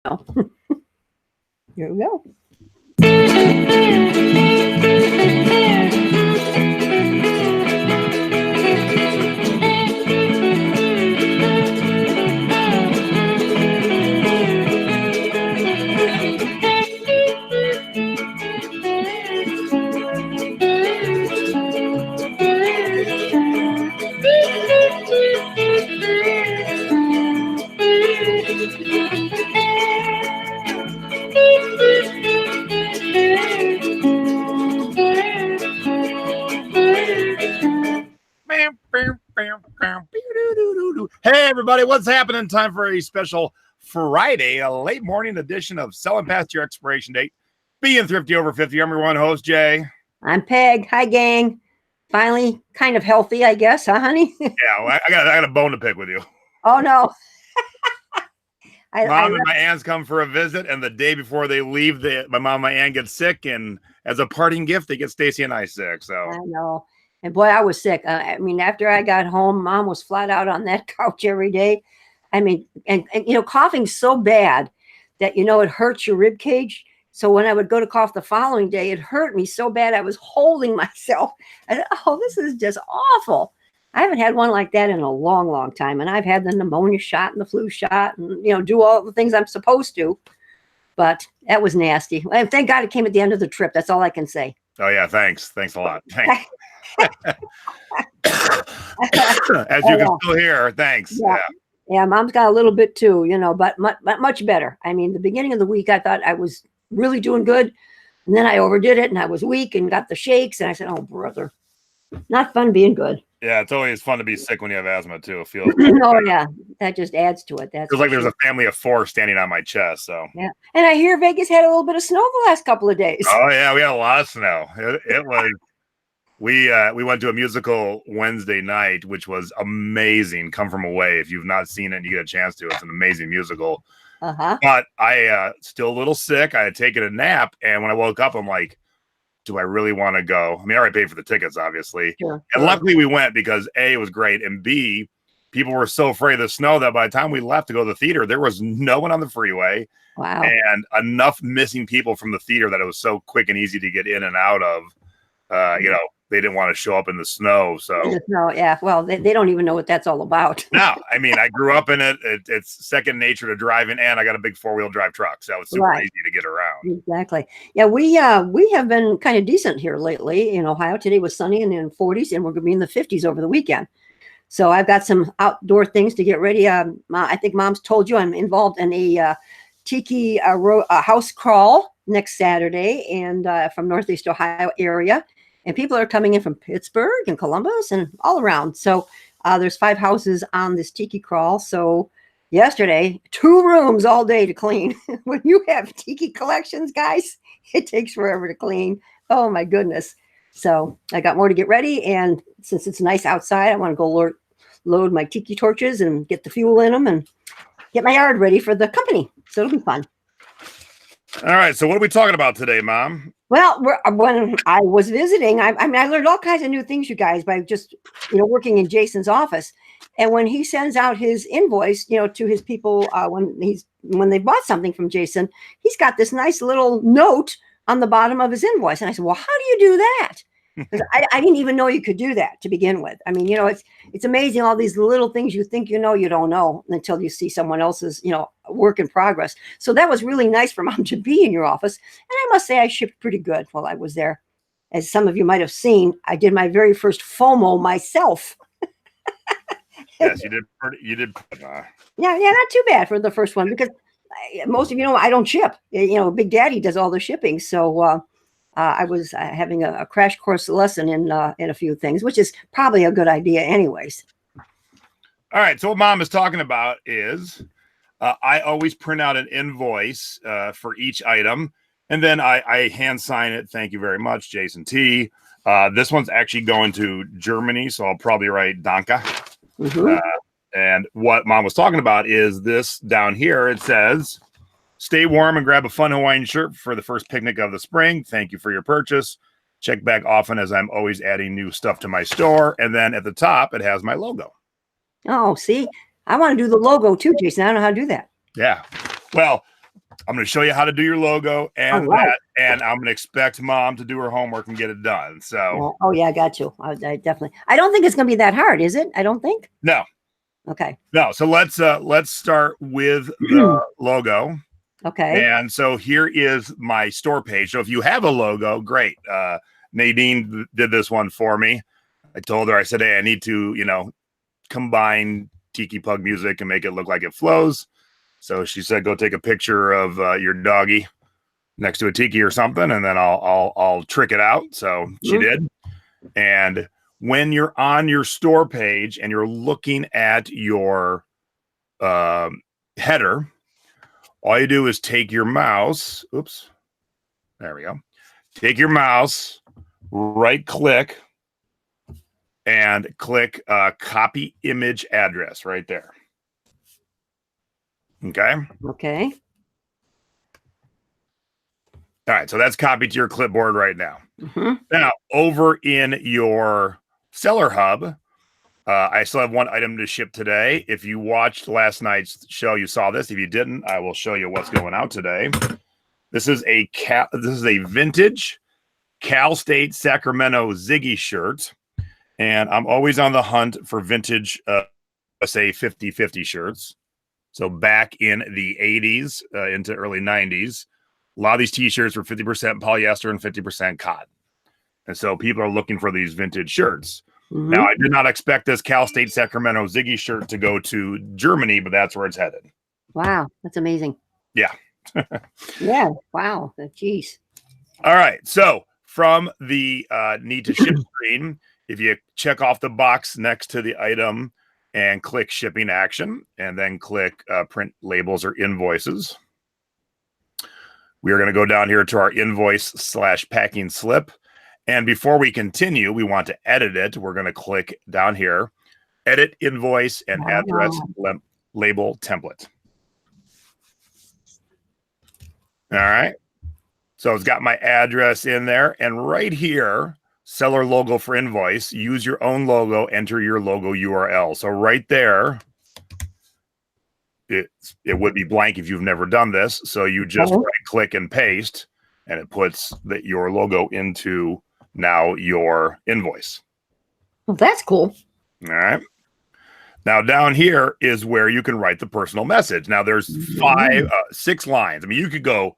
Here we go. Hey, everybody, what's happening? Time for a special Friday, a late morning edition of Selling Past Your Expiration Date. Being Thrifty Over 50. I'm your one host, Jay. I'm Peg. Hi, gang. Finally, kind of healthy, I guess, huh, honey? Yeah, well, I got a bone to pick with you. Oh, no. Mom and my aunts come for a visit, and the day before they leave, my mom and my aunt get sick, and as a parting gift, they get Stacy and I sick. So I know. And boy, I was sick. I mean, after I got home, Mom was flat out on that couch every day. I mean, and coughing's so bad that, it hurts your rib cage. So when I would go to cough the following day, it hurt me so bad I was holding myself. I said, oh, this is just awful. I haven't had one like that in a long, long time. And I've had the pneumonia shot and the flu shot and, do all the things I'm supposed to. But that was nasty. And thank God it came at the end of the trip. That's all I can say. Oh, yeah. Thanks. Thanks a lot. Thanks. As you can still hear, thanks. Yeah, Mom's got a little bit too, but much better. I mean, the beginning of the week, I thought I was really doing good. And then I overdid it and I was weak and got the shakes. And I said, oh, brother, not fun being good. Yeah, it's always fun to be sick when you have asthma too. It feels oh, yeah, that just adds to it. That's feels like there's a family of 4 standing on my chest. So yeah, and I hear Vegas had a little bit of snow the last couple of days. Oh, yeah, we had a lot of snow. It was... We went to a musical Wednesday night, which was amazing. Come From Away. If you've not seen it and you get a chance to, it's an amazing musical. But I still a little sick. I had taken a nap, and when I woke up, I'm like, do I really want to go? I mean, I already paid for the tickets, obviously. Sure. And luckily we went because A, it was great, and B, people were so afraid of the snow that by the time we left to go to the theater, there was no one on the freeway. Wow. And enough missing people from the theater that it was so quick and easy to get in and out of. They didn't want to show up in the snow. So no, yeah. Well, they don't even know what that's all about. No, I mean, I grew up in it. It's second nature to driving, and I got a big 4-wheel drive truck, so it's super easy to get around. Exactly. Yeah, we have been kind of decent here lately in Ohio. Today was sunny and in 40s, and we're going to be in the 50s over the weekend. So I've got some outdoor things to get ready. I think Mom's told you I'm involved in a tiki house crawl next Saturday, and from Northeast Ohio area. And people are coming in from Pittsburgh and Columbus and all around. So there's 5 houses on this tiki crawl. So yesterday, 2 rooms all day to clean. When you have tiki collections, guys, it takes forever to clean. Oh, my goodness. So I got more to get ready. And since it's nice outside, I want to go load my tiki torches and get the fuel in them and get my yard ready for the company. So it'll be fun. All right. So what are we talking about today, Mom? Well, when I was visiting, I learned all kinds of new things, you guys, by just, working in Jason's office. And when he sends out his invoice, to his people, when they bought something from Jason, he's got this nice little note on the bottom of his invoice. And I said, well, how do you do that? Because I didn't even know you could do that to begin with. I mean, it's amazing all these little things you think you don't know until you see someone else's, work in progress. So that was really nice for Mom to be in your office. And I must say I shipped pretty good while I was there. As some of you might have seen, I did my very first FOMO myself. Yes, you did. Yeah, not too bad for the first one because most of you know I don't ship. Big Daddy does all the shipping. So I was having a crash course lesson in a few things, which is probably a good idea anyways. All right. So what Mom is talking about is I always print out an invoice for each item, and then I hand sign it. Thank you very much, Jason T. This one's actually going to Germany, so I'll probably write Danke. Mm-hmm. And what Mom was talking about is this down here. It says, stay warm and grab a fun Hawaiian shirt for the first picnic of the spring. Thank you for your purchase. Check back often as I'm always adding new stuff to my store. And then at the top, it has my logo. Oh, see, I want to do the logo too, Jason. I don't know how to do that. Yeah. Well, I'm going to show you how to do your logo and right. that, and I'm going to expect Mom to do her homework and get it done. So, Oh yeah, I got you. I definitely. I don't think it's going to be that hard, is it? I don't think. no, Okay. no. So let's start with the logo. Okay. And so here is my store page. So if you have a logo, great. Nadine did this one for me. I told her, I said, hey, I need to, combine Tiki Pug music and make it look like it flows. So she said, go take a picture of your doggy next to a tiki or something, and then I'll trick it out. So she did. And when you're on your store page and you're looking at your header, all you do is take your mouse. Oops. There we go. Take your mouse, right click, and click copy image address right there. Okay. Okay. All right. So that's copied to your clipboard right now. Now, over in your seller hub, I still have one item to ship today. If you watched last night's show, you saw this. If you didn't, I will show you what's going out today. This is a vintage Cal State Sacramento Ziggy shirt. And I'm always on the hunt for vintage USA 50/50 shirts. So back in the 80s into early 90s, a lot of these t-shirts were 50% polyester and 50% cotton. And so people are looking for these vintage shirts. Now, I did not expect this Cal State Sacramento Ziggy shirt to go to Germany, but that's where it's headed. Wow, that's amazing. Yeah. Yeah. Wow. Jeez. All right. So from the need to ship screen, if you check off the box next to the item and click shipping action, and then click print labels or invoices, we are going to go down here to our invoice/packing slip. And before we continue, we want to edit it. We're going to click down here, edit invoice and address label template. All right. So it's got my address in there. And right here, seller logo for invoice, use your own logo, enter your logo URL. So right there, it would be blank if you've never done this. So you just right click and paste, and it puts your logo into now your invoice. Well, that's cool. All right. Now down here is where you can write the personal message. Now there's 6 lines. I mean, you could go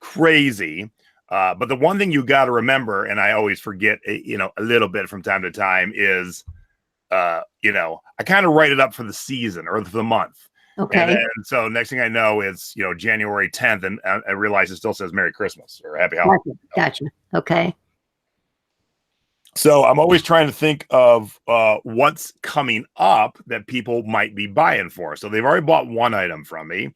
crazy. But the one thing you got to remember, and I always forget, a little bit from time to time, is, I kind of write it up for the season or for the month. Okay. And then, so next thing I know, it's, January 10th, and I realize it still says Merry Christmas or Happy Holidays. Gotcha. Okay. So I'm always trying to think of what's coming up that people might be buying for. So they've already bought one item from me,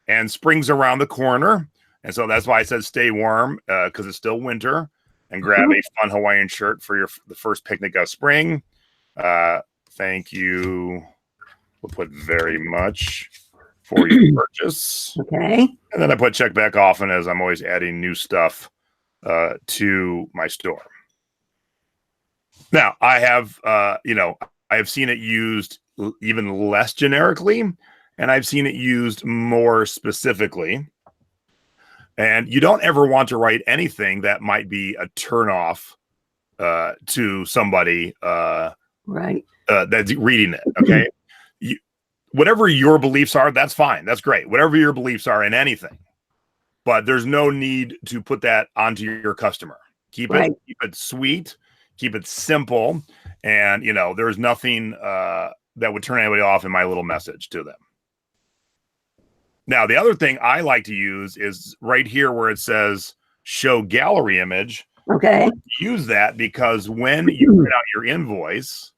and spring's around the corner. And so that's why I said stay warm, because it's still winter, and grab a fun Hawaiian shirt for the first picnic of spring. Thank you. We'll put very much for your purchase. Okay. And then I put check back often, as I'm always adding new stuff to my store. Now, I have, I have seen it used even less generically, and I've seen it used more specifically. And you don't ever want to write anything that might be a turnoff to somebody right. That's reading it. Okay. Whatever your beliefs are, that's fine. That's great. Whatever your beliefs are in anything. But there's no need to put that onto your customer. Keep it sweet, keep it simple. And, there's nothing that would turn anybody off in my little message to them. Now, the other thing I like to use is right here where it says show gallery image. Okay. Use that because when you print out your invoice,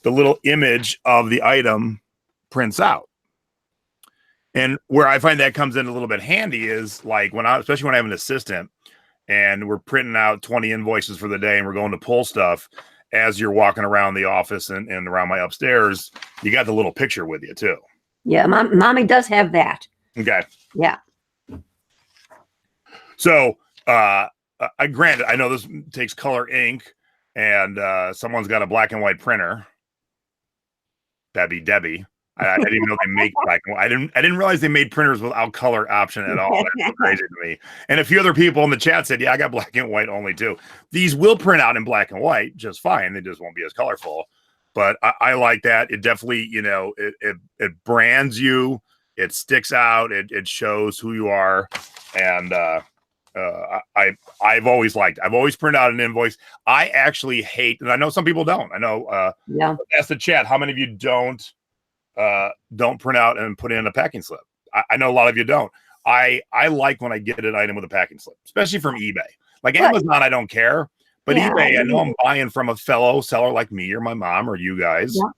the little image of the item prints out. And where I find that comes in a little bit handy is like especially when I have an assistant and we're printing out 20 invoices for the day and we're going to pull stuff, as you're walking around the office and around my upstairs, you got the little picture with you too. Yeah, mommy does have that. Okay. Yeah. So, granted, I know this takes color ink, and someone's got a black and white printer. That'd be Debbie. I didn't know they make black and white. I didn't realize they made printers without color option at all. That's crazy to me. And a few other people in the chat said, yeah, I got black and white only too. These will print out in black and white just fine. They just won't be as colorful. But I like that. It definitely, it brands you. It sticks out. It shows who you are. And I've always liked. I've always printed out an invoice. I actually hate, and I know some people don't. I know. Ask the chat. How many of you don't print out and put in a packing slip? I know a lot of you don't. I like when I get an item with a packing slip, especially from eBay. Like Amazon, I don't care. But eBay, I know I'm buying from a fellow seller like me or my mom or you guys. Yeah.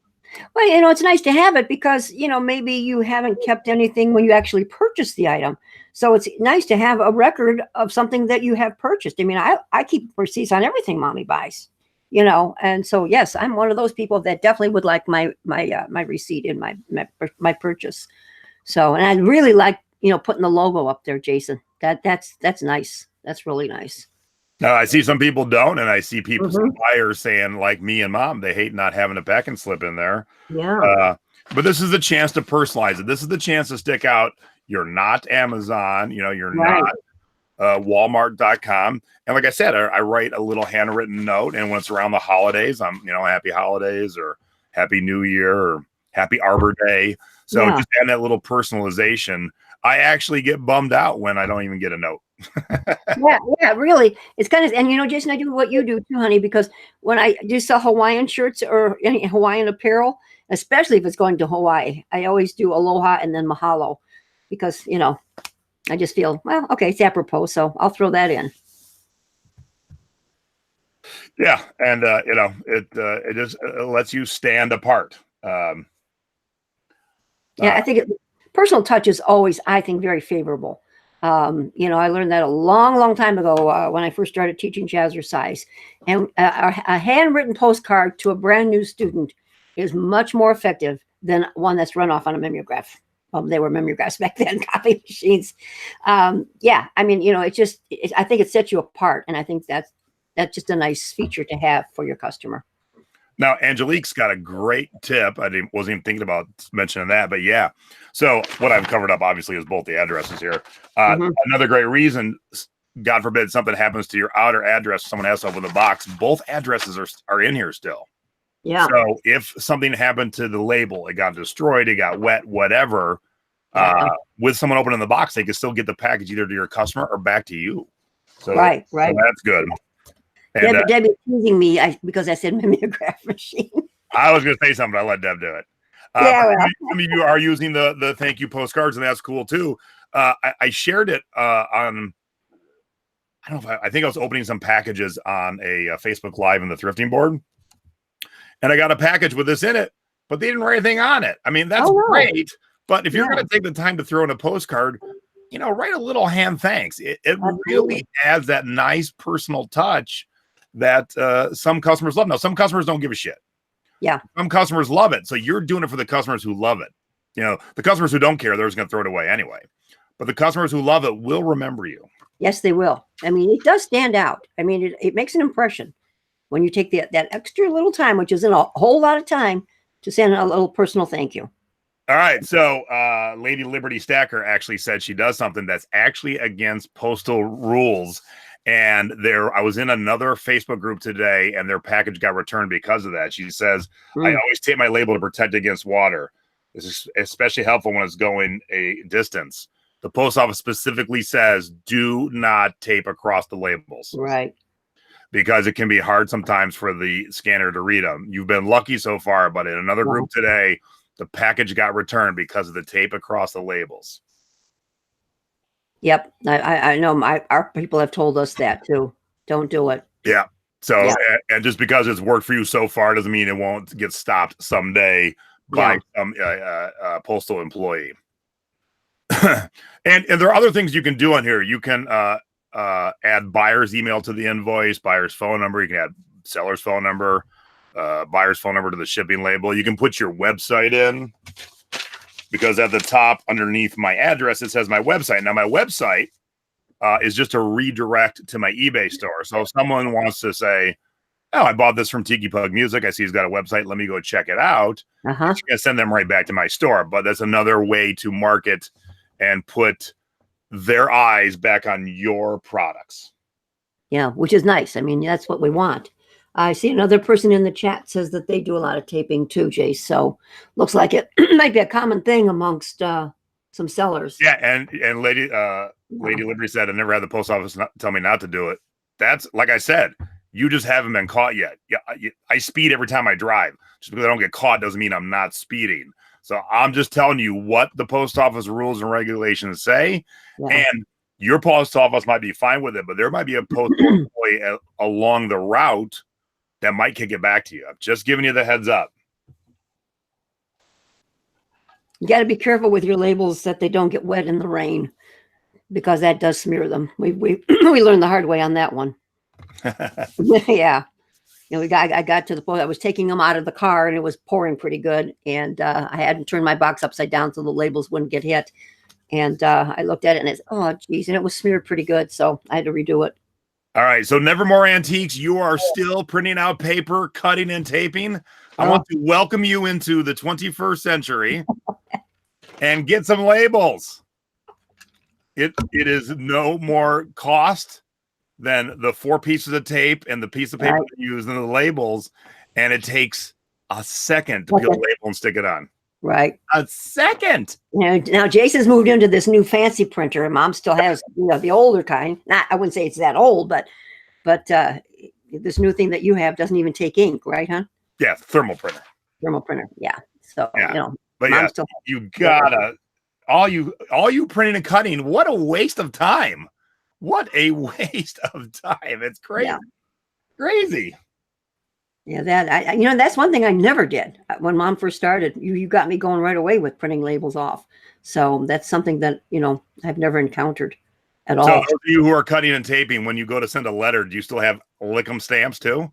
Well, it's nice to have it because, maybe you haven't kept anything when you actually purchased the item. So it's nice to have a record of something that you have purchased. I mean, I keep receipts on everything Mommy buys, and so, yes, I'm one of those people that definitely would like my receipt in my purchase. So, and I really like, putting the logo up there, Jason. That's nice. That's really nice. Now, I see some people don't, and I see people, some buyers saying, like me and Mom, they hate not having a packing slip in there. Yeah. But this is the chance to personalize it. This is the chance to stick out. You're not Amazon. You're not Walmart.com. And like I said, I write a little handwritten note, and when it's around the holidays, I'm, happy holidays or happy New Year or happy Arbor Day. So just add that little personalization. I actually get bummed out when I don't even get a note. yeah, really. It's kind of, and Jason, I do what you do too, honey, because when I do sell Hawaiian shirts or any Hawaiian apparel, especially if it's going to Hawaii, I always do aloha and then mahalo because, I just feel, well, okay, it's apropos, so I'll throw that in. Yeah. And, it just lets you stand apart. I think personal touch is always, I think, very favorable. I learned that a long, long time ago when I first started teaching jazzercise. And a handwritten postcard to a brand new student is much more effective than one that's run off on a mimeograph. They were mimeographs back then, copy machines. I mean, I think it sets you apart. And I think that's just a nice feature to have for your customer. Now, Angelique's got a great tip. I wasn't even thinking about mentioning that, but yeah. So what I've covered up, obviously, is both the addresses here. Another great reason, God forbid, something happens to your outer address, someone has to open the box, both addresses are in here still. Yeah. So if something happened to the label, it got destroyed, it got wet, whatever, with someone opening the box, they can still get the package either to your customer or back to you. So, right. So that's good. And, Debbie's teasing me because I said mimeograph machine. I was going to say something, but I let Deb do it. Some of you are using the thank you postcards, and that's cool too. I shared it on, I don't know if I think I was opening some packages on a Facebook Live in the thrifting board, and I got a package with this in it, but they didn't write anything on it. I mean, that's great, but if you're going to take the time to throw in a postcard, write a little hand thanks. It really adds that nice personal touch that some customers love. Now, some customers don't give a shit. Yeah. Some customers love it. So you're doing it for the customers who love it. The customers who don't care, they're just going to throw it away anyway. But the customers who love it will remember you. Yes, they will. I mean, it does stand out. I mean, it makes an impression when you take that extra little time, which isn't a whole lot of time, to send a little personal thank you. All right. So Lady Liberty Stacker actually said she does something that's actually against postal rules. And I was in another Facebook group today, and their package got returned because of that. She says, I always tape my label to protect against water. This is especially helpful when it's going a distance. The post office specifically says, do not tape across the labels. Right. Because it can be hard sometimes for the scanner to read them. You've been lucky so far, but in another group today, the package got returned because of the tape across the labels. Yep. I know our people have told us that too. Don't do it. Yeah. So, and just because it's worked for you so far doesn't mean it won't get stopped someday by some postal employee. and there are other things you can do on here. You can add buyer's email to the invoice, buyer's phone number. You can add seller's phone number, buyer's phone number to the shipping label. You can put your website in, because at the top underneath my address, it says my website. Now, my website is just a redirect to my eBay store. So if someone wants to say, oh, I bought this from Tiki Pug Music. I see he's got a website. Let me go check it out. Uh-huh. It's going to send them right back to my store. But that's another way to market and put their eyes back on your products. Yeah, which is nice. I mean, that's what we want. I see another person in the chat says that they do a lot of taping too, Jace. So looks like it might be a common thing amongst some sellers. Yeah, and Lady Liberty said, I never had the post office tell me not to do it. That's, like I said, you just haven't been caught yet. Yeah, I speed every time I drive. Just because I don't get caught doesn't mean I'm not speeding. So I'm just telling you what the post office rules and regulations say. Yeah. And your post office might be fine with it, but there might be a post employee along the route that might kick it back to you. I'm just giving you the heads up. You got to be careful with your labels that they don't get wet in the rain, because that does smear them. We we learned the hard way on that one. Yeah. You know, I got to the point I was taking them out of the car and it was pouring pretty good. And I hadn't turned my box upside down so the labels wouldn't get hit. And I looked at it and it's, oh, geez. And it was smeared pretty good. So I had to redo it. All right. So Nevermore Antiques, you are still printing out paper, cutting and taping. I want to welcome you into the 21st century and get some labels. It is no more cost than the 4 pieces of tape and the piece of paper right. You use and the labels. And it takes a second to peel a label and stick it on. Right. A second. Now Jason's moved into this new fancy printer, and Mom still has, you know, the older kind. Not, I wouldn't say it's that old, but this new thing that you have doesn't even take ink, right, huh? Yeah, thermal printer. Thermal printer. Yeah. So you know, but Mom still you gotta all you printing and cutting. What a waste of time. What a waste of time. It's crazy. Yeah. Crazy. Yeah, that you know, that's one thing I never did when Mom first started. You got me going right away with printing labels off. So that's something that, you know, I've never encountered at all. So those of you who are cutting and taping, when you go to send a letter, do you still have Lick'em stamps too?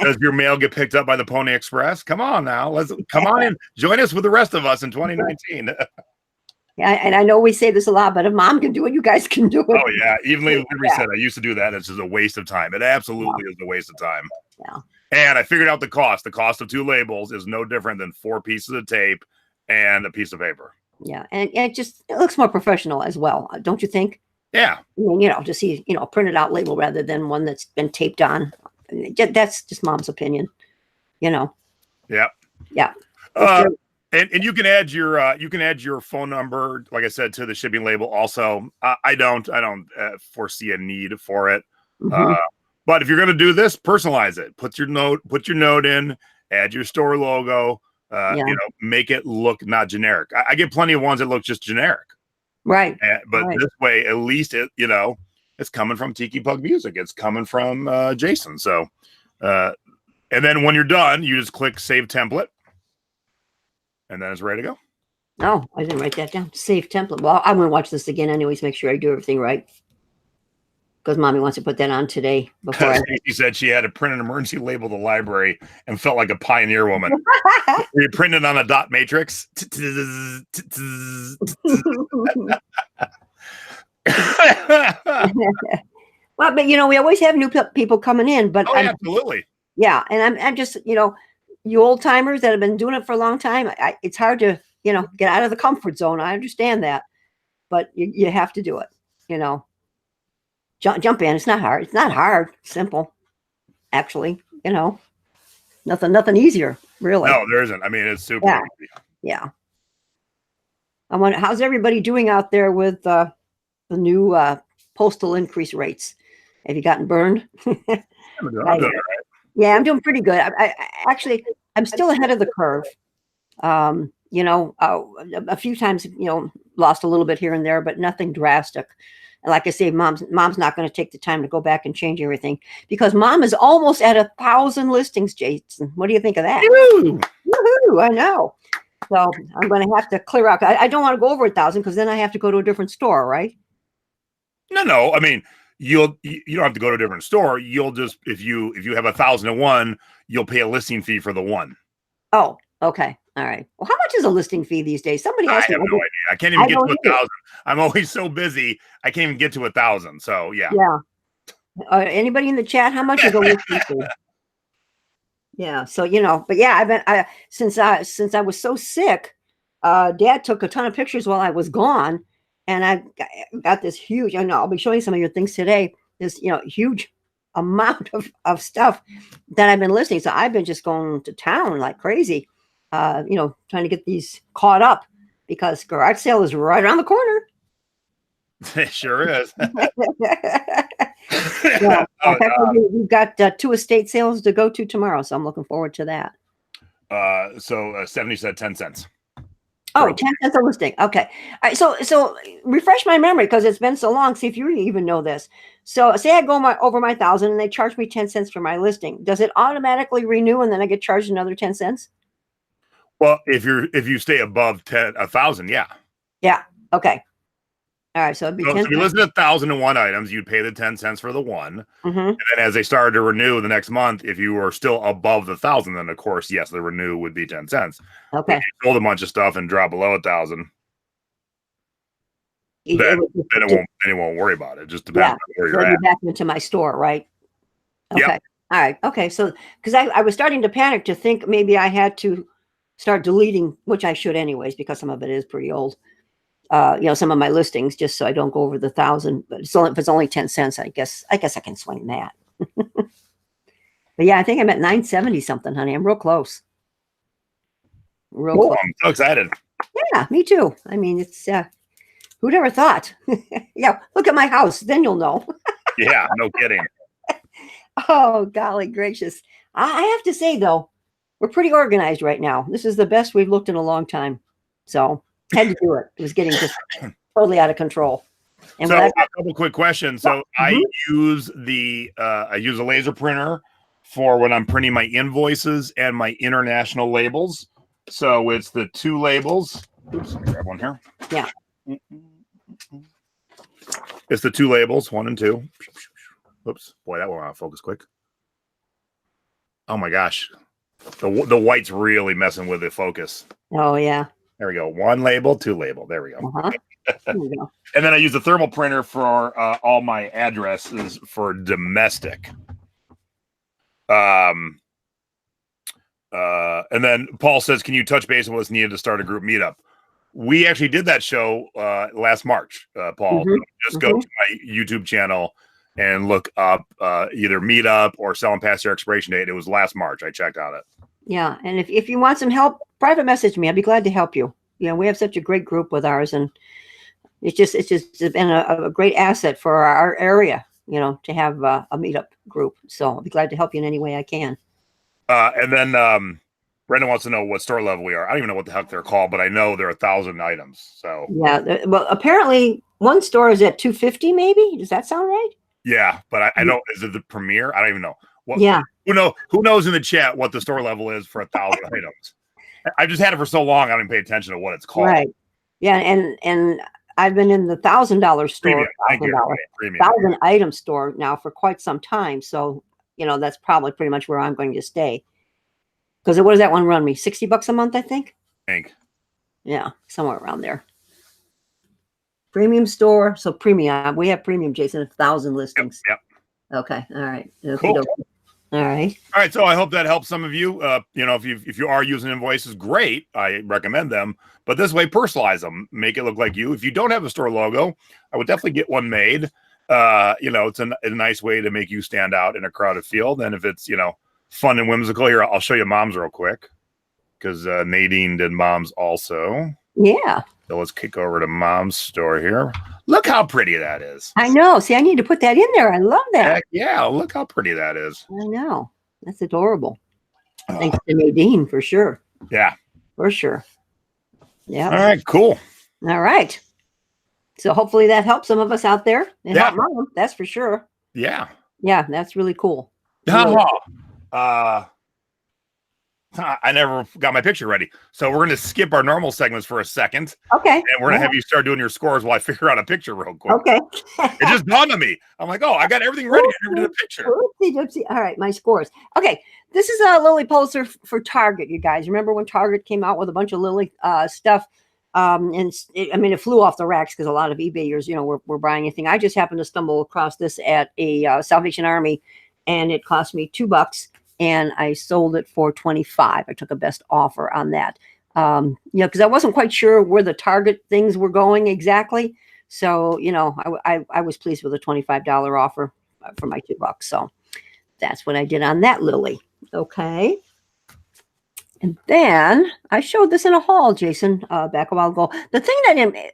Does your mail get picked up by the Pony Express? Come on now, let's come on in, join us with the rest of us in 2019. Yeah, and I know we say this a lot, but if Mom can do it, you guys can do it. Oh yeah, even Lady said I used to do that. It's just a waste of time. It absolutely is a waste of time. Yeah. And I figured out the cost. The cost of 2 labels is no different than 4 pieces of tape and a piece of paper. Yeah, and it looks more professional as well, don't you think? Yeah. I mean, you know, to see, you know, a printed out label rather than one that's been taped on. That's just Mom's opinion, you know. Yeah. Yeah. And you can add your phone number, like I said, to the shipping label. Also, I don't foresee a need for it. Mm-hmm. But if you're going to do this, personalize it. Put your note in, add your store logo, you know, make it look not generic. I get plenty of ones that look just generic. Right. But this way, at least you know, it's coming from Tiki Pug Music. It's coming from Jason. So, and then when you're done, you just click Save Template. And then it's ready to go. Oh, I didn't write that down. Save template. Well, I'm going to watch this again anyways, make sure I do everything right. Because Mommy wants to put that on today. Before she said she had to print an emergency label to the library and felt like a pioneer woman. Were you printed on a dot matrix? Well, but you know, we always have new people coming in. But absolutely. Yeah, and I'm just, you know, you old timers that have been doing it for a long time. It's hard to, you know, get out of the comfort zone. I understand that, but you have to do it. You know. Jump in. It's not hard. It's not hard. Simple. Actually, you know, nothing easier, really. No, there isn't. I mean, it's super easy. Yeah. I wonder, how's everybody doing out there with the new postal increase rates? Have you gotten burned? I'm doing all right. Yeah, I'm doing pretty good. I'm still ahead of the curve. You know, a few times, you know, lost a little bit here and there, but nothing drastic. Like I say, mom's not going to take the time to go back and change everything because Mom is almost at 1,000 listings, Jason. What do you think of that? Woo-hoo, I know. So I'm going to have to clear out. I don't want to go over 1,000 because then I have to go to a different store, right? No. I mean, you don't have to go to a different store. You'll just if you have 1,001, you'll pay a listing fee for the one. Oh, okay. All right. Well, how much is a listing fee these days? Somebody asked me. I have no idea. I can't even get to 1,000. I'm always so busy. I can't even get to 1,000. So yeah. Yeah. Anybody in the chat? How much is a listing fee? Yeah. So, but yeah, since I was so sick, Dad took a ton of pictures while I was gone, and got this huge. I know I'll be showing some of your things today. This huge amount of stuff that I've been listing. So I've been just going to town like crazy, trying to get these caught up because garage sale is right around the corner. It sure is. Yeah, we've got 2 estate sales to go to tomorrow, so I'm looking forward to that. So 70 said 10 cents. Oh, 10 cents a listing. Okay. All right. So refresh my memory because it's been so long. See if you even know this. So say I go over my 1,000 and they charge me 10 cents for my listing. Does it automatically renew and then I get charged another 10 cents? Well, if you stay above 1,000, yeah. Yeah. Okay. All right. So it'd be 10 if you list 1,001 items, you'd pay the 10 cents for the one. Mm-hmm. And then as they started to renew the next month, if you were still above the 1,000, then of course, yes, the renew would be 10 cents. Okay. If you sold a bunch of stuff and drop below 1,000, then it won't worry about it. Just depends on where you're at. Back into my store, right? Okay. Yep. All right. Okay. So because I was starting to panic to think maybe I had to start deleting, which I should anyways, because some of it is pretty old. Some of my listings, just so I don't go over the 1,000. But if it's only 10 cents, I guess I can swing that. But yeah, I think I'm at 970 something, honey. I'm real close. Close. I'm so excited. Yeah, me too. I mean, it's who'd ever thought? Yeah, look at my house, then you'll know. Yeah, no kidding. Oh, golly gracious. I have to say though, we're pretty organized right now. This is the best we've looked in a long time. So had to do it. It was getting just totally out of control. And so a couple quick questions. So I use a laser printer for when I'm printing my invoices and my international labels. So it's the 2 labels. Oops, let me grab one here. Yeah. It's the 2 labels, 1 and 2. Oops, boy, that went out of focus quick. Oh my gosh, the white's really messing with the focus. Oh yeah. There we go. 1 label, 2 label. There we go. There we go. And then I use a thermal printer for all my addresses for domestic. And then Paul says, can you touch base on what's needed to start a group meetup? We actually did that show last March, Paul. So just go to my YouTube channel and look up either meetup or selling past your expiration date. It was last March. I checked on it. Yeah. And if you want some help, private message me. I'd be glad to help you. We have such a great group with ours, and it's just been a great asset for our area, to have a meetup group. So I'll be glad to help you in any way I can. And then Brenda wants to know what store level we are. I don't even know what the heck they're called, but I know there are 1,000 items. So yeah, well, apparently one store is at 250. Maybe does that sound right? Yeah, but I don't. Is it the Premier? I don't even know. Yeah. Who knows in the chat what the store level is for 1,000 items? I just had it for so long, I didn't pay attention to what it's called. Right. Yeah, and I've been in the $1,000 store, $1,000 item store now for quite some time. So that's probably pretty much where I'm going to stay. Because what does that one run me? $60 a month, I think. Yeah, somewhere around there. Premium store. So premium. We have premium, Jason, 1,000 listings. Yep. Okay. All right. Cool. All right. All right. So I hope that helps some of you. If you are using invoices, great. I recommend them. But this way, personalize them. Make it look like you. If you don't have a store logo, I would definitely get one made. It's a nice way to make you stand out in a crowded field. And if it's, fun and whimsical, here, I'll show you Mom's real quick. Because Nadine did Mom's also. Yeah. So let's kick over to Mom's store here. Look how pretty that is. I know. See, I need to put that in there. I love that. Heck yeah, look how pretty that is. I know. That's adorable. Thanks to Nadine, for sure. Yeah. For sure. Yeah. All right, cool. All right. So hopefully that helps some of us out there. And help Mom, that's for sure. Yeah. Yeah, that's really cool. I never got my picture ready. So we're going to skip our normal segments for a second. Okay. And we're going to have you start doing your scores while I figure out a picture real quick. Okay. It just dawned on me. I'm like, I got everything ready. I never did a picture. Oopsie. All right, my scores. Okay. This is a Lily poster for Target, you guys. Remember when Target came out with a bunch of Lily stuff? I mean, it flew off the racks because a lot of eBayers, were buying anything. I just happened to stumble across this at a Salvation Army, and it cost me $2, and I sold it for 25. I took a best offer on that. Because I wasn't quite sure where the Target things were going exactly. So, I was pleased with a $25 offer for my $2. So that's what I did on that lily. Okay. And then I showed this in a haul, Jason, back a while ago. The thing that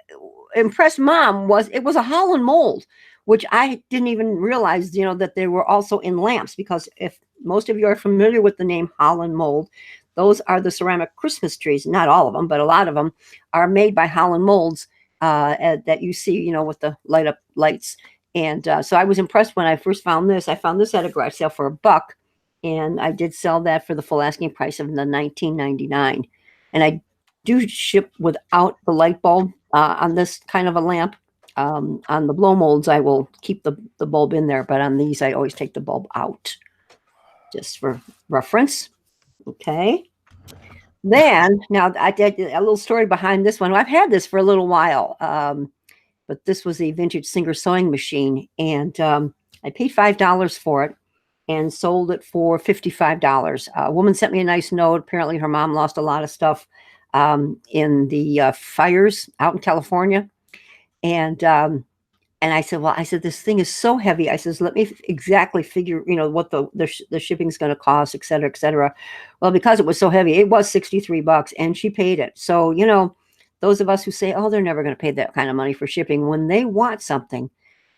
impressed Mom was it was a Holland mold, which I didn't even realize, that they were also in lamps, because if most of you are familiar with the name Holland mold, those are the ceramic Christmas trees. Not all of them, but a lot of them are made by Holland molds that you see, with the light up lights. And so I was impressed when I first found this. I found this at a garage sale for $1. And I did sell that for the full asking price of the $19.99. And I do ship without the light bulb on this kind of a lamp. On the blow molds, I will keep the bulb in there, but on these, I always take the bulb out, just for reference. Okay. Then, now I did a little story behind this one. I've had this for a little while, but this was a vintage Singer sewing machine, and I paid $5 for it and sold it for $55. A woman sent me a nice note. Apparently her mom lost a lot of stuff in the fires out in California. And I said, this thing is so heavy. I says, let me exactly figure, what the shipping is going to cost, et cetera, et cetera. Well, because it was so heavy, it was $63 and she paid it. So, those of us who say, oh, they're never going to pay that kind of money for shipping, when they want something,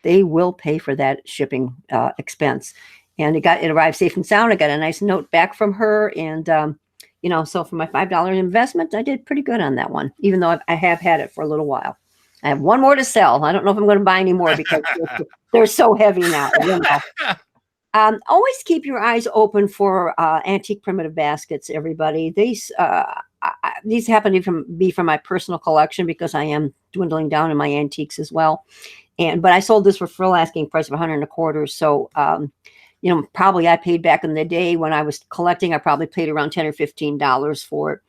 they will pay for that shipping expense. And it arrived safe and sound. I got a nice note back from her. And, so for my $5 investment, I did pretty good on that one, even though I have had it for a little while. I have one more to sell. I don't know if I'm going to buy any more because they're so heavy now. Always keep your eyes open for antique primitive baskets, everybody. These happen to be from my personal collection because I am dwindling down in my antiques as well. But I sold this for full asking price of $125. So, probably I paid back in the day when I was collecting, I probably paid around $10 or $15 for it.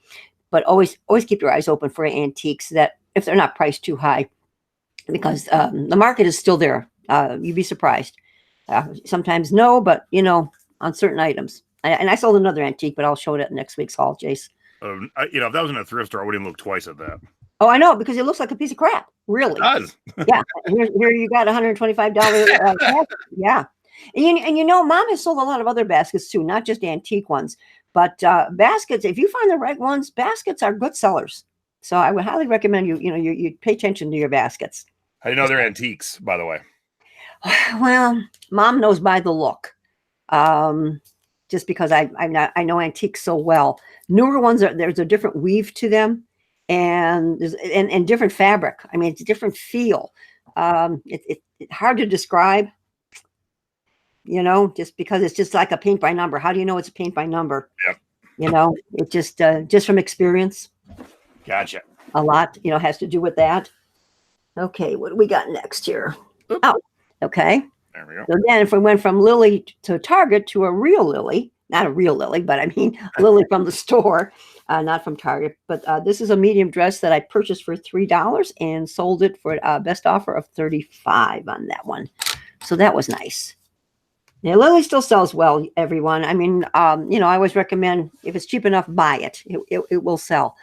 But always keep your eyes open for antiques that, if they're not priced too high, because the market is still there. You'd be surprised. Sometimes no, but on certain items. And I sold another antique, but I'll show it at next week's haul, Jace. If that was in a thrift store, I wouldn't look twice at that. Oh, I know, because it looks like a piece of crap. Really? It does. Yeah. Here you got $125. Yeah. And Mom has sold a lot of other baskets too, not just antique ones, but baskets. If you find the right ones, baskets are good sellers. So I would highly recommend you pay attention to your baskets. How do you know they're antiques, by the way? Well, Mom knows by the look. Just because I know antiques so well. Newer ones there's a different weave to them, and and different fabric. I mean, it's a different feel. It's hard to describe. Just because it's just like a paint by number. How do you know it's a paint by number? Yep. It just from experience. Gotcha. A lot, has to do with that. Okay, what do we got next here? Oop. Oh, okay. There we go. So then if we went from Lily to Target to a real Lily, not a real Lily, but I mean Lily from the store, not from Target. But this is a medium dress that I purchased for $3 and sold it for a best offer of $35 on that one. So that was nice. Now, Lily still sells well, everyone. I mean, I always recommend, if it's cheap enough, buy it. It will sell.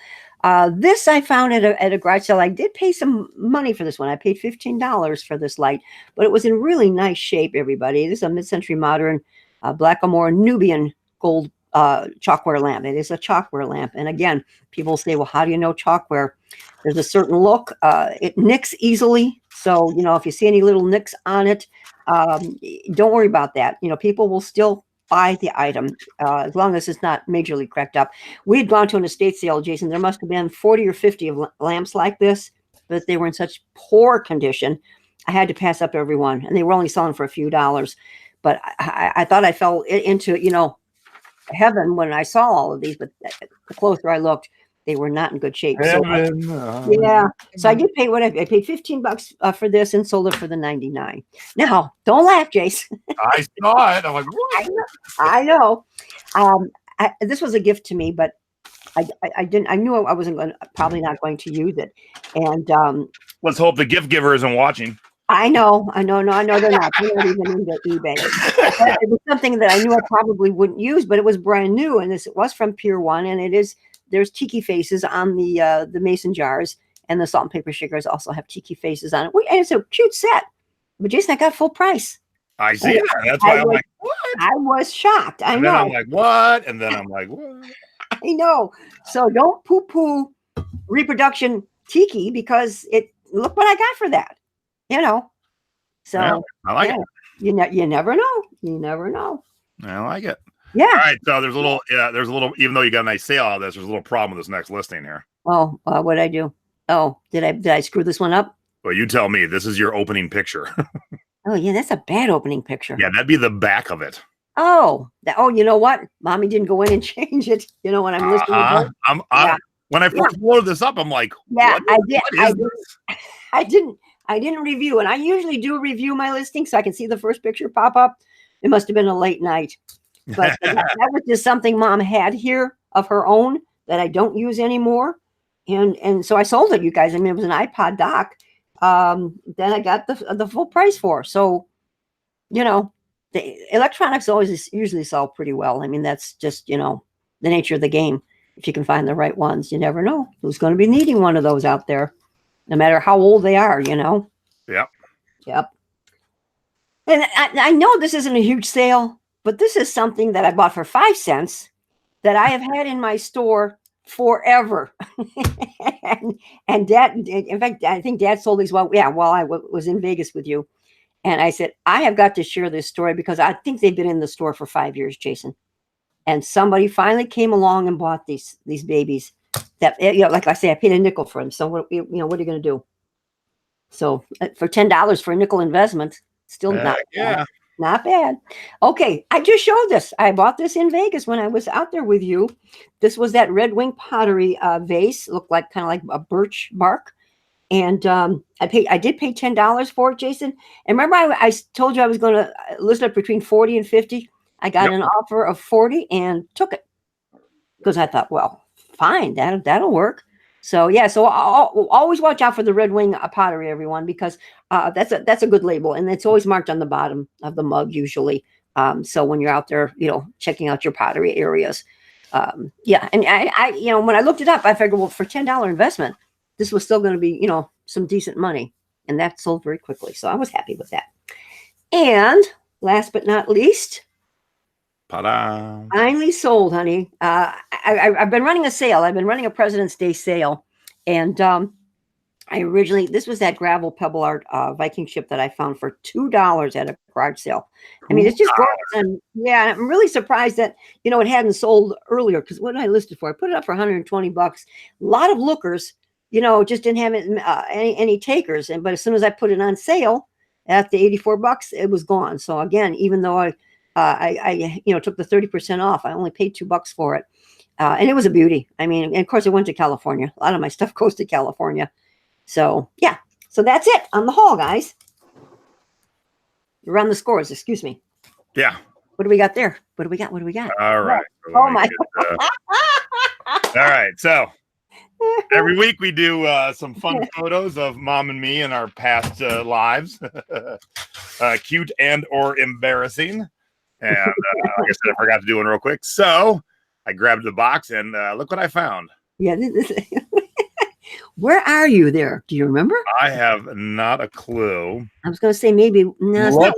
This I found at a garage sale. I did pay some money for this one. I paid $15 for this light, but it was in really nice shape, everybody. This is a mid-century modern Blackamoor Nubian gold chalkware lamp. It is a chalkware lamp. And again, people say, well, how do you know chalkware? There's a certain look. It nicks easily. So, if you see any little nicks on it, don't worry about that. People will still buy the item as long as it's not majorly cracked up. We had gone to an estate sale, Jason. There must have been 40 or 50 of lamps like this, but they were in such poor condition. I had to pass up every one, and they were only selling for a few dollars. But I thought I fell into, heaven when I saw all of these, but the closer I looked, they were not in good shape. So I did pay I paid $15 for this and sold it for the $99. Now, don't laugh, Jace. I saw it. I'm like, what? I know. This was a gift to me, but I didn't. I knew I wasn't going. Probably not going to use it. And Let's hope the gift giver isn't watching. I know. No, I know they're not. They're not even into eBay. But it was something that I knew I probably wouldn't use, but it was brand new, and it was from Pier 1, and it is. There's tiki faces on the mason jars, and the salt and pepper shakers also have tiki faces on it. And it's a cute set. But Jason, I got full price. I see that. That's why I'm like, what? I was shocked. I and know. Then I'm like, what? And then I'm like, what? I know. So don't poo-poo reproduction tiki because look what I got for that. So yeah, I like it. You never know. You never know. I like it. Yeah. All right. So there's a little, even though you got a nice sale out of this, there's a little problem with this next listing here. Oh, what did I do? Oh, did I screw this one up? Well, you tell me. This is your opening picture. Oh yeah, that's a bad opening picture. Yeah, that'd be the back of it. Oh, you know what? Mommy didn't go in and change it. When I'm listening. When I first loaded this up, I'm like, yeah, I didn't review, and I usually do review my listing so I can see the first picture pop up. It must have been a late night, but that was just something Mom had here of her own that I don't use anymore, and so I sold it, you guys. I mean, it was an iPod dock. Then I got the full price for. So, the electronics usually sell pretty well. I mean, that's just the nature of the game. If you can find the right ones, you never know who's going to be needing one of those out there, no matter how old they are. Yep. And I know this isn't a huge sale, but this is something that I bought for 5 cents that I have had in my store forever. and Dad, in fact, I think Dad sold these while I was in Vegas with you. And I said, I have got to share this story because I think they've been in the store for 5 years, Jason. And somebody finally came along and bought these babies that, like I say, I paid a nickel for them. So what are you going to do? So for $10 for a nickel investment, still not bad. Okay. I just showed this. I bought this in Vegas when I was out there with you. This was that Red Wing pottery vase. Looked like kind of like a birch bark. And I did pay $10 for it, Jason. And remember, I told you I was going to list it between 40 and 50. I got an offer of 40 and took it because I thought, well, fine, that'll work. So yeah, so I'll always watch out for the Red Wing pottery, everyone, because that's a good label, and it's always marked on the bottom of the mug usually. So when you're out there, checking out your pottery areas, and I when I looked it up, I figured, well, for $10 investment, this was still going to be some decent money, and that sold very quickly. So I was happy with that. And last but not least. Ta-da. Finally sold, honey. I've been running a sale. I've been running a President's Day sale. And this was that gravel pebble art Viking ship that I found for $2 at a garage sale. I mean, it's just gorgeous. And I'm really surprised that, it hadn't sold earlier, because what did I list it for? I put it up for $120. A lot of lookers, just didn't have any takers. But as soon as I put it on sale at the $84, it was gone. So again, even though I took the 30% off, I only paid $2 for it. And it was a beauty. I mean, and of course it went to California. A lot of my stuff goes to California. So yeah. So that's it on the haul, guys. You're on the scores, excuse me. Yeah. What do we got there? What do we got? All right. Oh my. All right. So every week we do some fun photos of Mom and me in our past lives. Cute and or embarrassing. And like I said, I forgot to do one real quick. So I grabbed the box and look what I found. Yeah. Where are you there? Do you remember? I have not a clue. I was going to say maybe. No,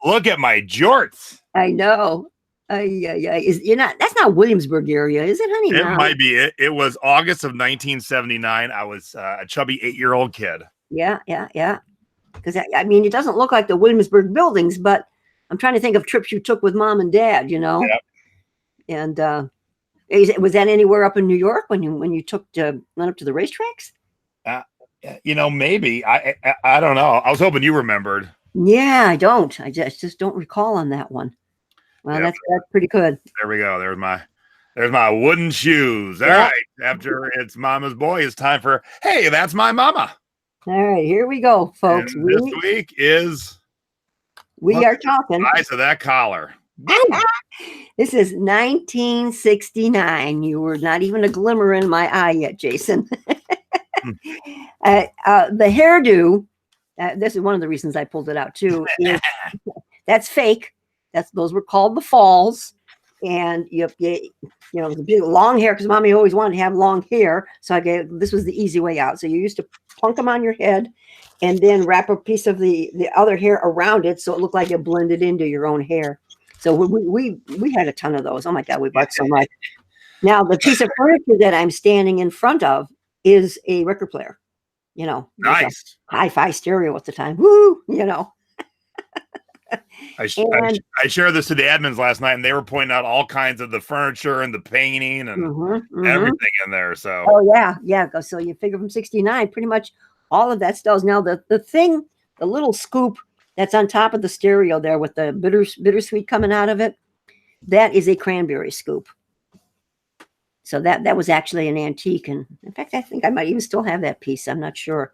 look at my jorts. I know. That's not Williamsburg area, is it, honey? It might be. It was August of 1979. I was a chubby 8-year-old kid. Yeah. Because I mean, it doesn't look like the Williamsburg buildings, but I'm trying to think of trips you took with Mom and Dad, Yep. And was that anywhere up in New York when you went up to the racetracks? Maybe. I don't know. I was hoping you remembered. Yeah, I don't. I just don't recall on that one. Well, that's pretty good. There we go. There's my wooden shoes. All right. After it's Mama's Boy, it's time for Hey, That's My Mama. All right, here we go, folks. And this week is we are talking. The size of that collar. This is 1969. You were not even a glimmer in my eye yet, Jason. The hairdo, this is one of the reasons I pulled it out too, is that's fake. Those were called the falls. And the big long hair, because mommy always wanted to have long hair. So this was the easy way out. So you used to plunk them on your head and then wrap a piece of the other hair around it so it looked like it blended into your own hair. So we had a ton of those. Oh my God, we bought so much. Now the piece of furniture that I'm standing in front of is a record player. Nice hi-fi stereo at the time. Woo, I shared this to the admins last night, and they were pointing out all kinds of the furniture and the painting and everything in there. So, yeah. So you figure from 69, pretty much all of that stuff. Now the little scoop that's on top of the stereo there with the bittersweet coming out of it, that is a cranberry scoop. So that was actually an antique, and in fact, I think I might even still have that piece. I'm not sure,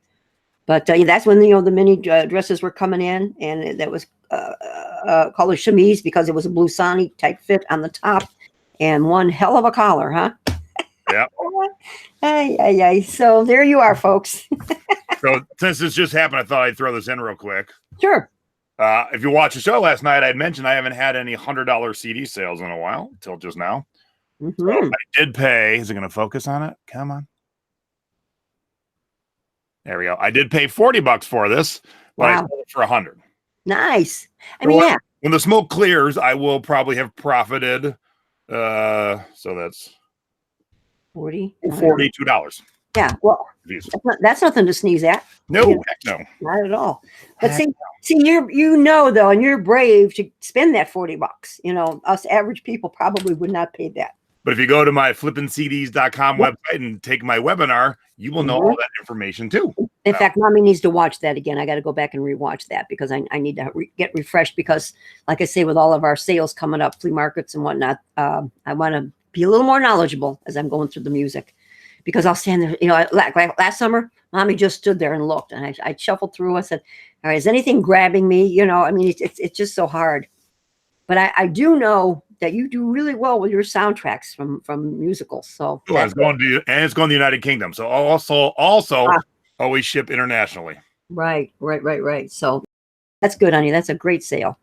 but that's when the mini dresses were coming in, and that was called a chemise because it was a blue Sonic type fit on the top, and one hell of a collar, huh? Yeah. Hey. So there you are, folks. So since this just happened, I thought I'd throw this in real quick. Sure. If you watched the show last night, I'd mentioned I haven't had any $100 CD sales in a while until just now. So I did pay. Is it going to focus on it? Come on. There we go. I did pay $40 for this, but I sold it for $100. Nice. When the smoke clears, I will probably have profited. So that's $42. Yeah. Well, that's nothing to sneeze at. No, heck no, not at all. But see, though, and you're brave to spend that $40. Us average people probably would not pay that. But if you go to my flippincds.com website and take my webinar, you will know all that information too. In fact, mommy needs to watch that again. I got to go back and rewatch that because I need to get refreshed because, like I say, with all of our sales coming up, flea markets and whatnot, I want to be a little more knowledgeable as I'm going through the music. Because I'll stand there, like last summer, mommy just stood there and looked, and I shuffled through. I said, "All right, is anything grabbing me?" It's just so hard. But I do know that you do really well with your soundtracks from musicals. So it's going to the United Kingdom. So also always ship internationally. Right. So that's good, honey. That's a great sale.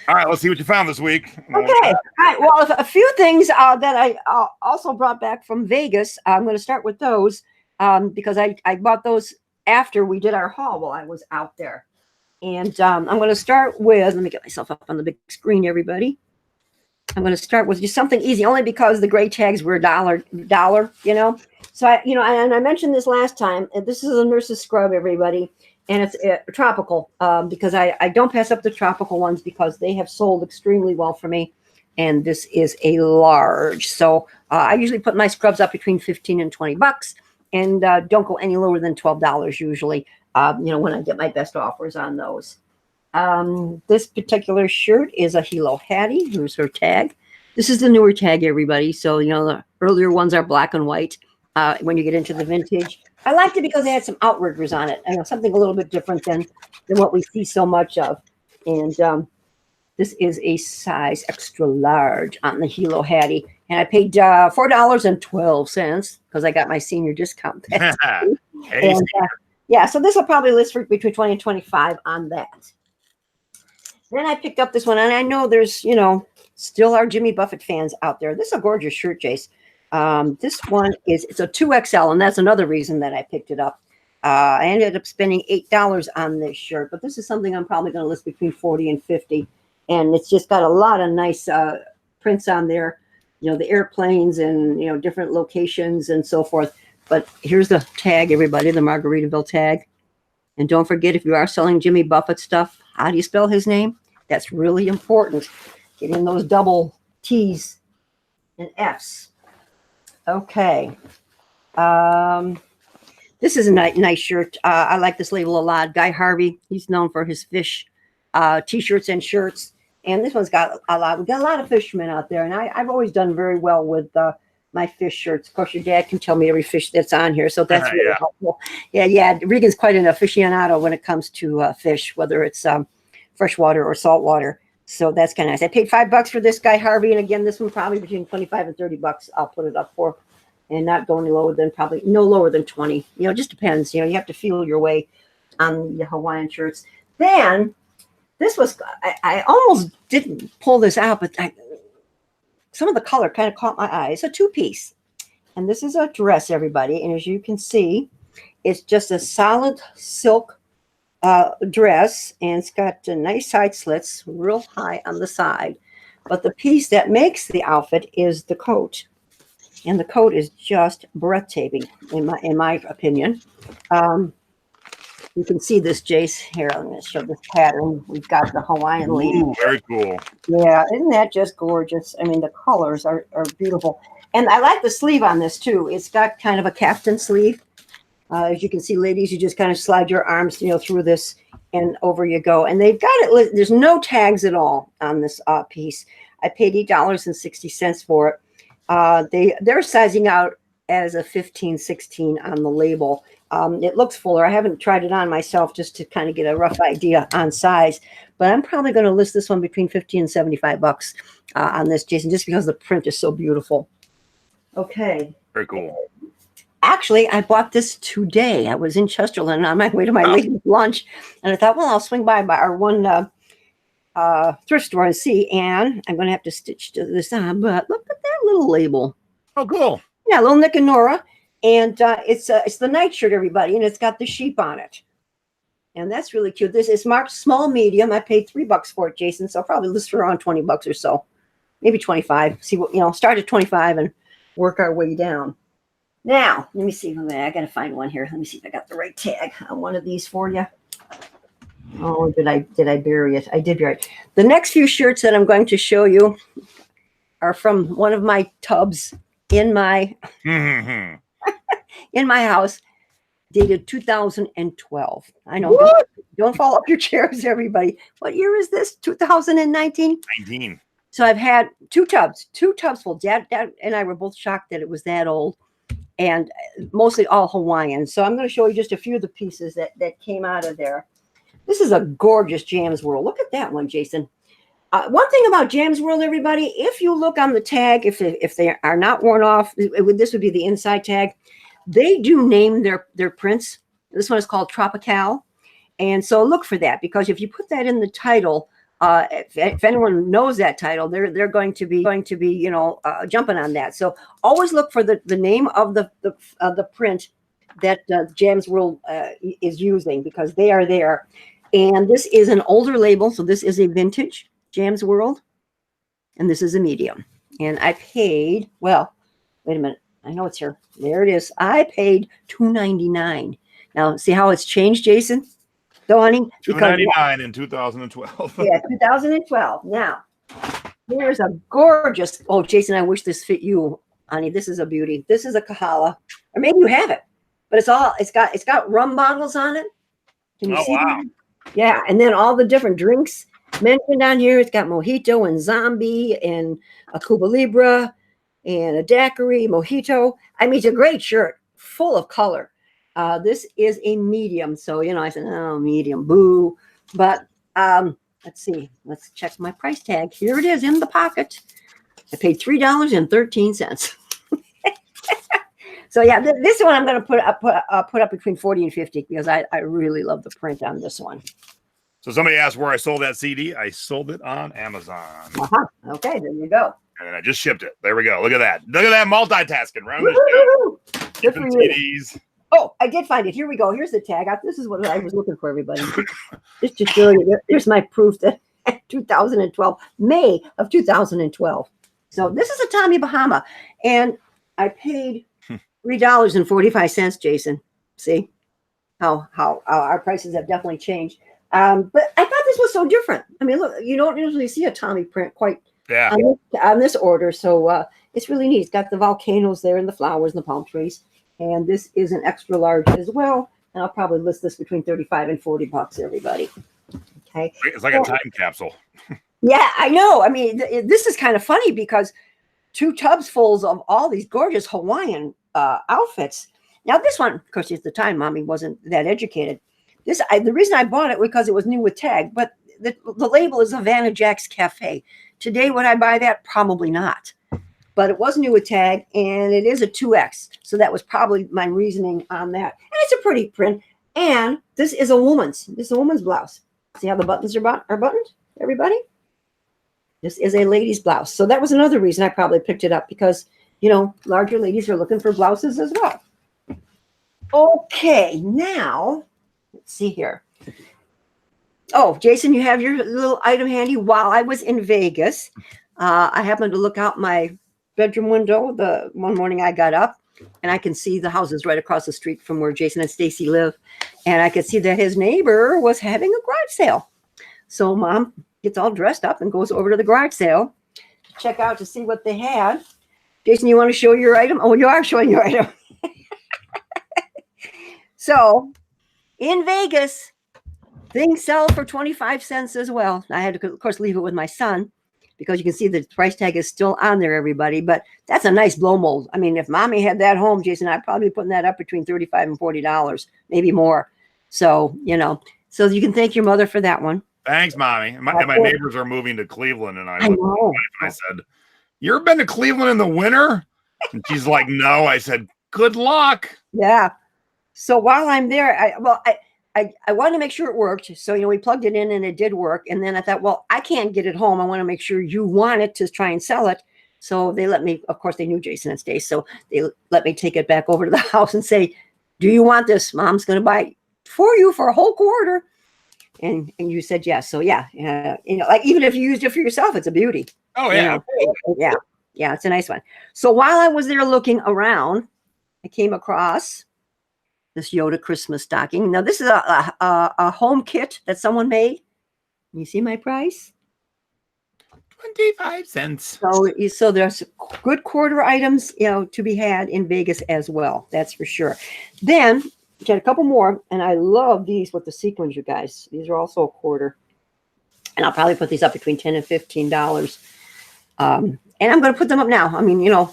All right, let's see what you found this week. Okay. All right. Well, a few things that I also brought back from Vegas. I'm going to start with those because I bought those after we did our haul while I was out there. And I'm going to start with, let me get myself up on the big screen, everybody. I'm going to start with just something easy, only because the gray tags were $1. So and I mentioned this last time. This is a nurse's scrub, everybody. And it's tropical because I don't pass up the tropical ones because they have sold extremely well for me. And this is a large. So I usually put my scrubs up between $15 and $20 and don't go any lower than $12 usually, when I get my best offers on those. This particular shirt is a Hilo Hattie. Here's her tag. This is the newer tag, everybody. So, the earlier ones are black and white. When you get into the vintage, I liked it because they had some outriggers on it and something a little bit different than what we see so much of. And this is a size extra large on the Hilo Hattie, and I paid $4.12 because I got my senior discount. And so this will probably list for between 20 and 25 on that. Then I picked up this one, and I know there's still our Jimmy Buffett fans out there. This is a gorgeous shirt, Jace. This one it's a 2XL, and that's another reason that I picked it up. I ended up spending $8 on this shirt, but this is something I'm probably going to list between 40 and 50. And it's just got a lot of nice prints on there, the airplanes and, different locations and so forth. But here's the tag, everybody, the Margaritaville tag. And don't forget, if you are selling Jimmy Buffett stuff, how do you spell his name? That's really important. Get in those double T's and F's. Okay. This is a nice shirt. I like this label a lot. Guy Harvey, he's known for his fish T-shirts and shirts. And this one's got a lot. We've got a lot of fishermen out there. And I've always done very well with my fish shirts. Of course, your dad can tell me every fish that's on here. So that's really helpful. Yeah. Regan's quite an aficionado when it comes to fish, whether it's freshwater or saltwater. So that's kind of nice. I paid $5 for this guy, Harvey. And again, this one probably between 25 and $30 I'll put it up for, and not go any lower than probably no lower than 20. You know, it just depends. You know, you have to feel your way on the Hawaiian shirts. Then this was, I almost didn't pull this out, but some of the color kind of caught my eye. It's a two-piece. And this is a dress, everybody. And as you can see, it's just a solid silk dress, and it's got nice side slits, real high on the side. But the piece that makes the outfit is the coat, and the coat is just breathtaking in my opinion. You can see this, Jace. Here, let me show this pattern. We've got the Hawaiian lady. Ooh, very cool. Yeah, isn't that just gorgeous? I mean, the colors are beautiful, and I like the sleeve on this too. It's got kind of a kaftan sleeve. As you can see, ladies, you just kind of slide your arms, you know, through this, and over you go. And they've got it. There's no tags at all on this piece. I paid $8.60 for it. They're sizing out as a 15, 16 on the label. It looks fuller. I haven't tried it on myself just to kind of get a rough idea on size, but I'm probably going to list this one between $50 and $75 on this, Jason, just because the print is so beautiful. Okay. Very cool. Actually, I bought this today. I was in Chesterland on my way to my ladies' lunch, and I thought, well, I'll swing by our one thrift store and see. And I'm going to have to stitch this on, but look at that little label. Oh, cool. Yeah, little Nick and Nora, and it's the nightshirt, everybody, and it's got the sheep on it, and that's really cute. This is marked small, medium. I paid $3 for it, Jason, so I'll probably list for around $20 or so, maybe 25. See what, you know, start at 25 and work our way down. Now, let me see. I got to find one here. Let me see if I got the right tag on one of these for you. Oh, did I bury it? I did bury it. The next few shirts that I'm going to show you are from one of my tubs in my in my house, dated 2012. I know. Don't fall off your chairs, everybody. What year is this? 2019? 19. So I've had two tubs full. Dad and I were both shocked that it was that old. And mostly all Hawaiian. So I'm going to show you just a few of the pieces that came out of there. This is a gorgeous Jam's World. Look at that one, Jason. One thing about Jam's World, everybody, if you look on the tag, if they are not worn off, this would be the inside tag. They do name their prints. This one is called Tropical. And so look for that, because if you put that in the title, if anyone knows that title, they're going to be you know, jumping on that. So always look for the name of the print that Jam's World is using, because they are there. And this is an older label, so this is a vintage Jam's World, and this is a medium. And I paid, well, wait a minute, I know it's here. There it is. I paid $2.99. Now see how it's changed, Jason? So, honey, $2.99 in 2012. Yeah, 2012. Now, here's a gorgeous. Oh, Jason, I wish this fit you, honey. This is a beauty. This is a kahala, or maybe you have it, but it's got rum bottles on it. Can you see? Wow. That? Yeah, and then all the different drinks mentioned on here. It's got mojito and zombie and a Cuba Libre and a daiquiri mojito. I mean, it's a great shirt, full of color. This is a medium, so you know I said, oh, medium, boo. But let's see, let's check my price tag. Here it is in the pocket. I paid $3.13. So yeah, this one I'm going to put up between 40 and 50 because I really love the print on this one. So somebody asked where I sold that CD. I sold it on Amazon. Okay, there you go. And then I just shipped it. There we go. Look at that. Look at that multitasking. Round the show. Good for you. CDs. Oh, I did find it. Here we go. Here's the tag. This is what I was looking for, everybody. Just to show you. Here's my proof that 2012, May of 2012. So this is a Tommy Bahama. And I paid $3.45, Jason. See how our prices have definitely changed. But I thought this was so different. I mean, look, you don't usually see a Tommy print quite on this order. So it's really neat. It's got the volcanoes there and the flowers and the palm trees. And this is an extra large as well. And I'll probably list this between 35 and $40, everybody. Okay. It's like a time capsule. Yeah, I know. I mean, this is kind of funny because 2 tubs fulls of all these gorgeous Hawaiian outfits. Now, this one, of course, at the time, Mommy wasn't that educated. The reason I bought it was because it was new with tag. But the label is Havana Jack's Cafe. Today, would I buy that? Probably not. But it was new with tag, and it is a 2X. So that was probably my reasoning on that. And it's a pretty print. And this is a woman's. This is a woman's blouse. See how the buttons are buttoned, everybody? This is a lady's blouse. So that was another reason I probably picked it up, because, you know, larger ladies are looking for blouses as well. Okay, now, let's see here. Oh, Jason, you have your little item handy. While I was in Vegas, I happened to look out my bedroom window the one morning I got up, and I can see the houses right across the street from where Jason and Stacy live. And I could see that his neighbor was having a garage sale. So Mom gets all dressed up and goes over to the garage sale, check out to see what they had. Jason, you want to show your item? Oh, you are showing your item. So in Vegas, things sell for 25 cents as well. I had to, of course, leave it with my son, because you can see the price tag is still on there, everybody. But that's a nice blow mold. I mean, if Mommy had that home, Jason, I'd probably be putting that up between $35 and $40, maybe more. So, you know, so you can thank your mother for that one. Thanks, Mommy. My neighbors are moving to Cleveland, and I said, "You ever been to Cleveland in the winter?" And she's like, "No." I said, "Good luck." Yeah. So while I'm there, I wanted to make sure it worked. So, you know, we plugged it in and it did work. And then I thought, well, I can't get it home. I want to make sure you want it to try and sell it. So they let me, of course, they knew Jason and Stace. So they let me take it back over to the house and say, "Do you want this? Mom's going to buy it for you for a whole quarter." And you said yes. So yeah, you know, like even if you used it for yourself, it's a beauty. Oh yeah. You know? Yeah, it's a nice one. So while I was there looking around, I came across this Yoda Christmas stocking. Now this is a home kit that someone made. You see my price? 25 cents. So there's good quarter items, you know, to be had in Vegas as well. That's for sure. Then got a couple more, and I love these with the sequins, you guys. These are also a quarter, and I'll probably put these up between $10 and $15. And I'm going to put them up now. I mean, you know,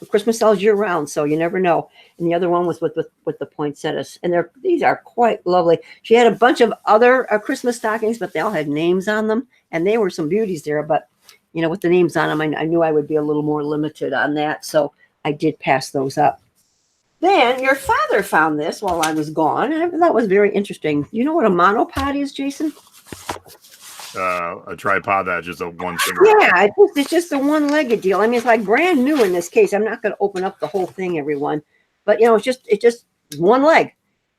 Christmas sells year round, so you never know. And the other one was with the poinsettias, and these are quite lovely. She had a bunch of other Christmas stockings, but they all had names on them, and they were some beauties there. But you know, with the names on them, I knew I would be a little more limited on that, so I did pass those up. Then your father found this while I was gone, and I thought it was very interesting. You know what a monopod is, Jason? A tripod that's just a one finger. Yeah, it's just a one-legged deal. I mean, it's like brand new in this case. I'm not going to open up the whole thing, everyone, but you know, it's just one leg.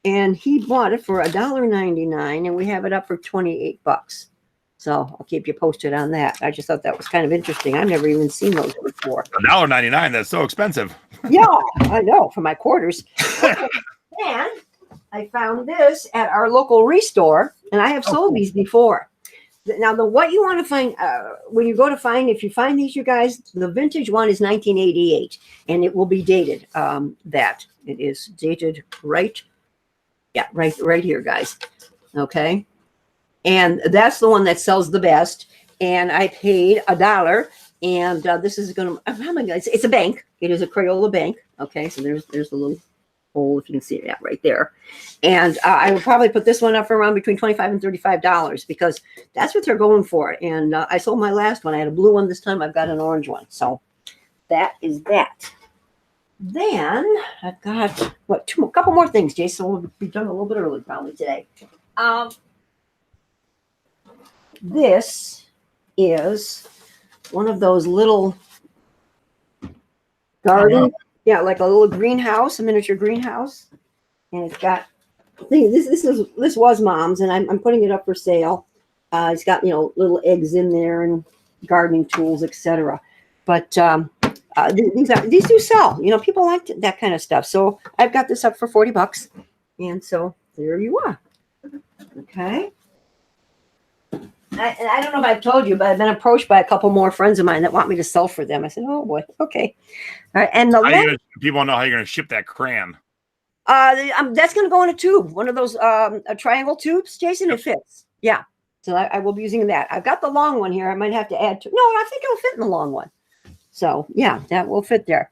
And he bought it for $1.99, and we have it up for $28. So I'll keep you posted on that. I just thought that was kind of interesting. I've never even seen those before. $1.99. That's so expensive. Yeah, I know, for my quarters. And I found this at our local restore, and I have sold these before. Now, what you want to find when you go to find, if you find these, you guys, the vintage one is 1988, and it will be dated. That it is dated right here, guys. Okay, and that's the one that sells the best. And I paid $1, and this is going to. How many guys? It's a bank. It is a Crayola bank. Okay, so there's the little hole, if you can see it, right there. And I would probably put this one up for around between $25 and $35, because that's what they're going for. And I sold my last one. I had a blue one this time. I've got an orange one. So that is that. Then I've got a couple more things, Jason. We'll be done a little bit early probably today. This is one of those little garden. Yeah, like a little greenhouse, a miniature greenhouse, and it's got. This was Mom's, and I'm putting it up for sale. It's got, you know, little eggs in there and gardening tools, etc. But these do sell. You know, people like that kind of stuff. So I've got this up for $40, and so there you are. Okay. I don't know if I've told you, but I've been approached by a couple more friends of mine that want me to sell for them. I said, "Oh boy, okay." All right, and people know how you're going to ship that crayon. That's going to go in a tube, one of those a triangle tubes, Jason. Yep. It fits. Yeah, so I will be using that. I've got the long one here. I might have to add to. No, I think it'll fit in the long one. So yeah, that will fit there.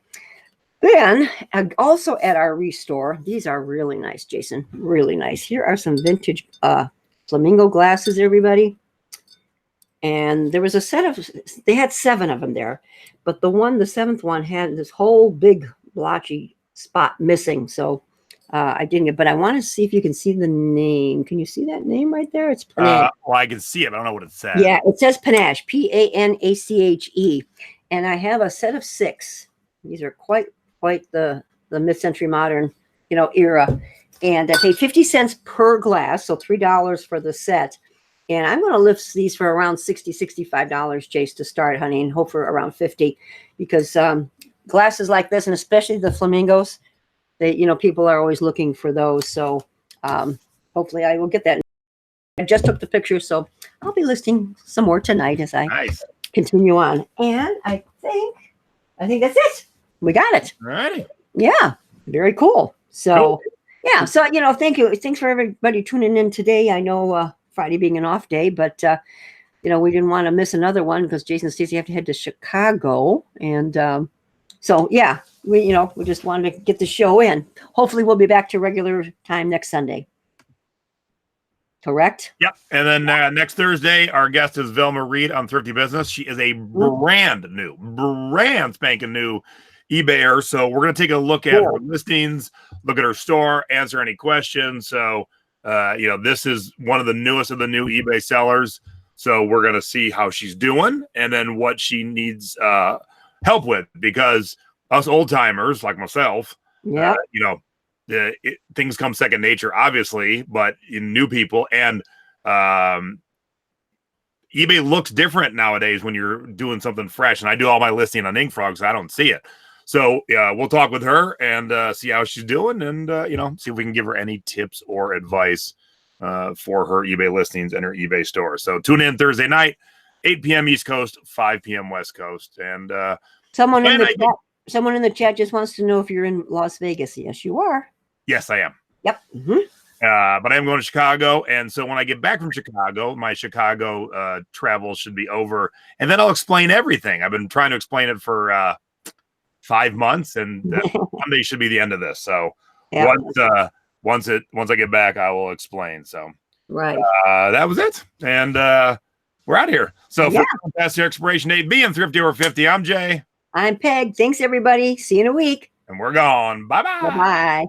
Then also at our restore, these are really nice, Jason. Really nice. Here are some vintage flamingo glasses, everybody. And there was a set of, they had 7 of them there, but the 7th one had this whole big blotchy spot missing. So I didn't get, but I want to see if you can see the name. Can you see that name right there? It's Panache. Well, I can see it, but I don't know what it says. Yeah, it says Panache, Panache. And I have a set of 6. These are quite the mid-century modern, era. And I paid 50 cents per glass, so $3 for the set. And I'm going to list these for around $60, $65, Jace, to start, honey, and hope for around 50, because glasses like this, and especially the flamingos, they, people are always looking for those. So hopefully I will get that. I just took the picture, so I'll be listing some more tonight as I continue on. And I think that's it. We got it. All righty. Yeah, very cool. So, yeah, so, thank you. Thanks for everybody tuning in today. I know Friday being an off day, but, we didn't want to miss another one because Jason and Stacey have to head to Chicago. And so, yeah, we just wanted to get the show in. Hopefully we'll be back to regular time next Sunday. Correct? Yep. And then next Thursday, our guest is Velma Reed on Thrifty Business. She is a brand spanking new eBayer. So we're going to take a look at her listings, look at her store, answer any questions. So, this is one of the newest of the new eBay sellers. So we're going to see how she's doing and then what she needs help with, because us old timers like myself, things come second nature, obviously, but in new people, and eBay looks different nowadays when you're doing something fresh. And I do all my listing on InkFrog, so I don't see it. So we'll talk with her and see how she's doing, and see if we can give her any tips or advice for her eBay listings and her eBay store. So tune in Thursday night, 8 p.m. East Coast, 5 p.m. West Coast, and someone in the chat just wants to know if you're in Las Vegas. Yes, you are. Yes, I am. Yep. Mm-hmm. But I am going to Chicago. And so when I get back from Chicago, my Chicago travel should be over. And then I'll explain everything. I've been trying to explain it for 5 months, and Monday should be the end of this. So once I get back, I will explain. So that was it. And we're out of here. So for past the expiration date being Thrifty Over 50, I'm Jay. I'm Peg. Thanks, everybody. See you in a week. And we're gone. Bye-bye. Bye-bye.